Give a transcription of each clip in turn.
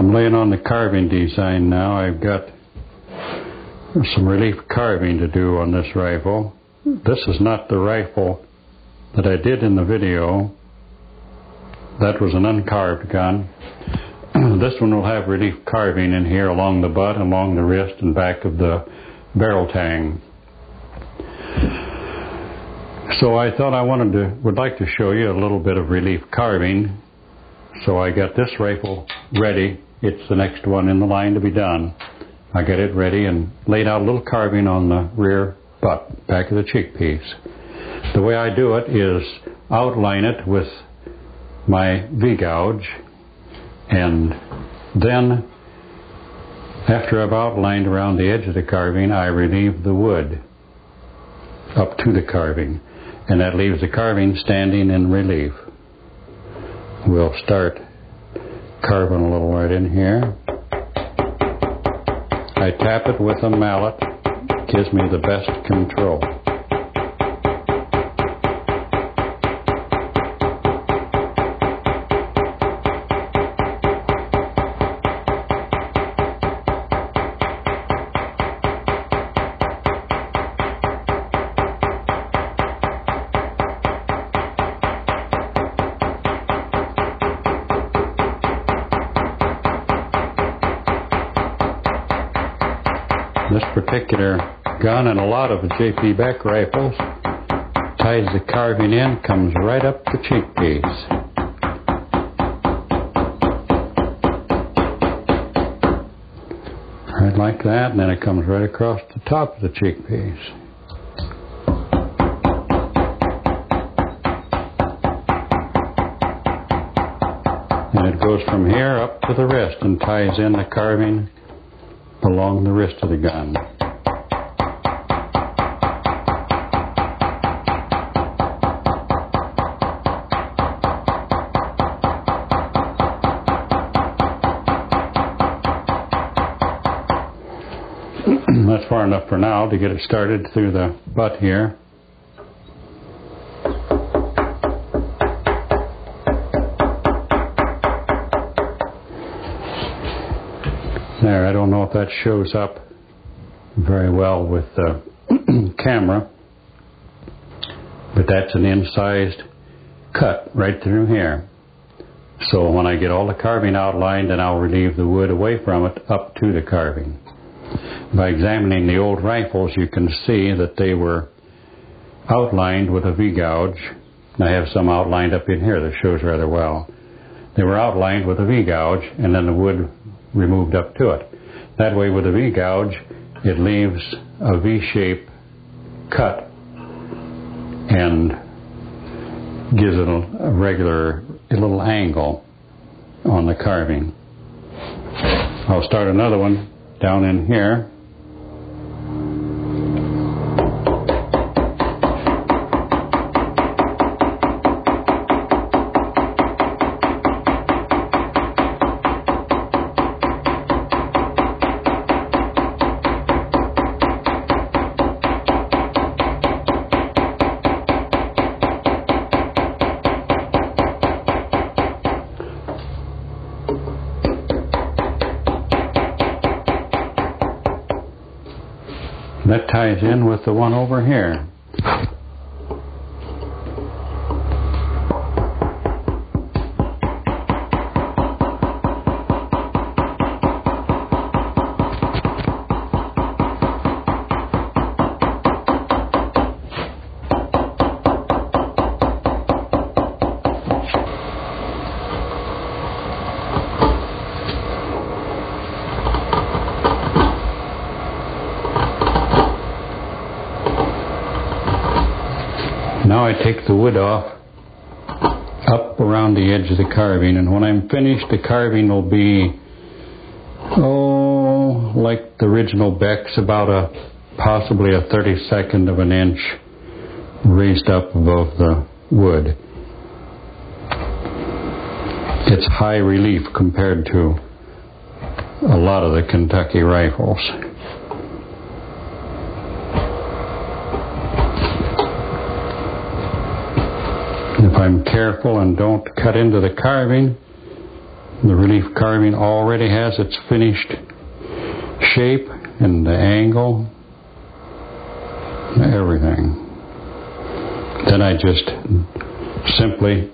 I'm laying on the carving design now. I've got some relief carving to do on this rifle. This is not the rifle that I did in the video. That was an uncarved gun. This one will have relief carving in here along the butt, along the wrist, and back of the barrel tang. So I thought I would like to show you a little bit of relief carving. So I got this rifle ready. It's the next one in the line to be done. I got it ready and laid out a little carving on the rear butt, back of the cheek piece. The way I do it is outline it with my V-gouge, and then after I've outlined around the edge of the carving, I relieve the wood up to the carving, and that leaves the carving standing in relief. We'll start carving a little right in here. I tap it with a mallet. Gives me the best control. This particular gun and a lot of the J.P. Beck rifles ties the carving in, comes right up the cheek piece. Right like that, and then it comes right across the top of the cheek piece. And it goes from here up to the wrist and ties in the carving along the wrist of the gun. That's far enough for now to get it started through the butt here. There, I don't know if that shows up very well with the camera, but that's an incised cut right through here. So when I get all the carving outlined, then I'll relieve the wood away from it up to the carving. By examining the old rifles, you can see that they were outlined with a V-gouge. I have some outlined up in here that shows rather well. They were outlined with a V-gouge, and then the wood removed up to it. That way, with a V-gouge, it leaves a V-shape cut and gives it a little angle on the carving. I'll start another one down in here. That ties in with the one over here. Now I take the wood off up around the edge of the carving, and when I'm finished, the carving will be, like the original Beck's, about possibly a 32nd of an inch raised up above the wood. It's high relief compared to a lot of the Kentucky rifles. If I'm careful and don't cut into the carving, The relief carving already has its finished shape and the angle, everything. Then I just simply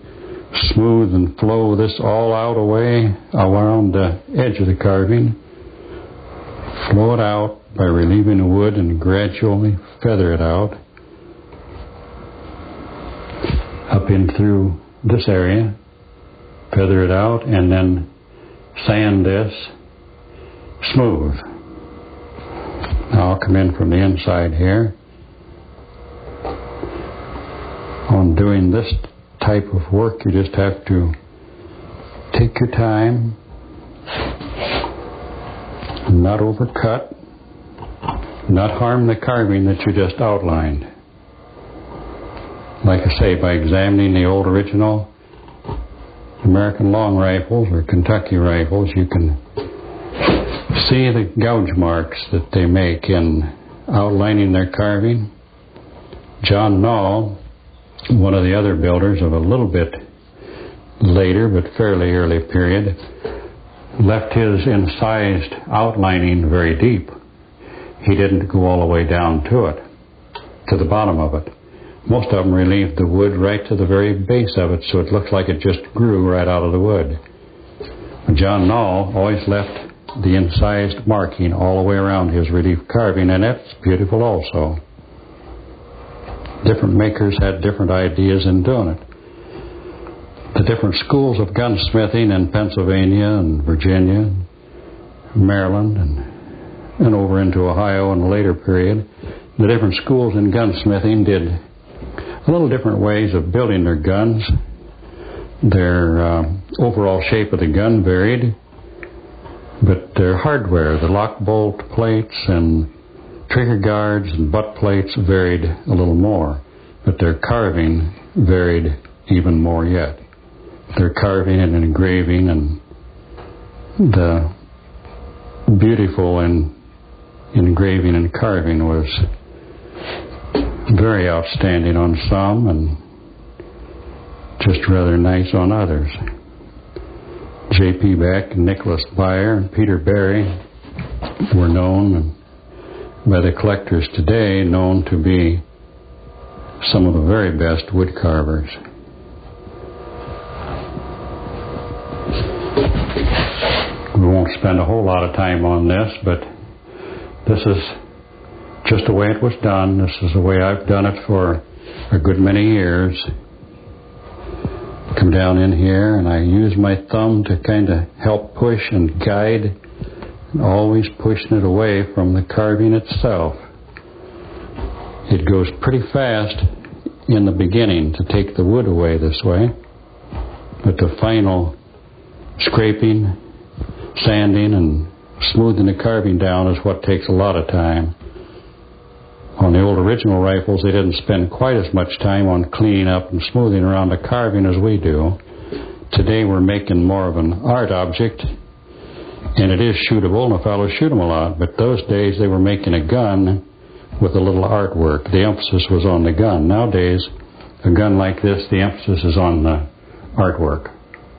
smooth and flow this all out away around the edge of the carving. Flow it out by relieving the wood and gradually feather it out up in through this area. Feather it out and then sand this smooth. Now I'll come in from the inside here. On doing this type of work, you just have to take your time, not overcut, not harm the carving that you just outlined. Like I say, by examining the old original American long rifles or Kentucky rifles, you can see the gouge marks that they make in outlining their carving. John Nall, one of the other builders of a little bit later but fairly early period, left his incised outlining very deep. He didn't go all the way down to it, to the bottom of it. Most of them relieved the wood right to the very base of it, so it looks like it just grew right out of the wood. John Nall always left the incised marking all the way around his relief carving, and that's beautiful also. Different makers had different ideas in doing it. The different schools of gunsmithing in Pennsylvania and Virginia, Maryland, and over into Ohio in a later period, the different schools in gunsmithing did a little different ways of building their guns. Their overall shape of the gun varied, but their hardware, the lock bolt plates and trigger guards and butt plates varied a little more, but their carving varied even more yet. Their carving and engraving and the beautiful engraving and carving was very outstanding on some and just rather nice on others. J.P. Beck and Nicholas Beyer and Peter Barry were known by the collectors today, known to be some of the very best wood carvers. We won't spend a whole lot of time on this, but this is just the way it was done. This is the way I've done it for a good many years. Come down in here and I use my thumb to kind of help push and guide, and always pushing it away from the carving itself. It goes pretty fast in the beginning to take the wood away this way, but the final scraping, sanding, and smoothing the carving down is what takes a lot of time. On the old original rifles, they didn't spend quite as much time on cleaning up and smoothing around the carving as we do. Today we're making more of an art object, and it is shootable, and the fellows shoot them a lot. But those days they were making a gun with a little artwork. The emphasis was on the gun. Nowadays, a gun like this, the emphasis is on the artwork.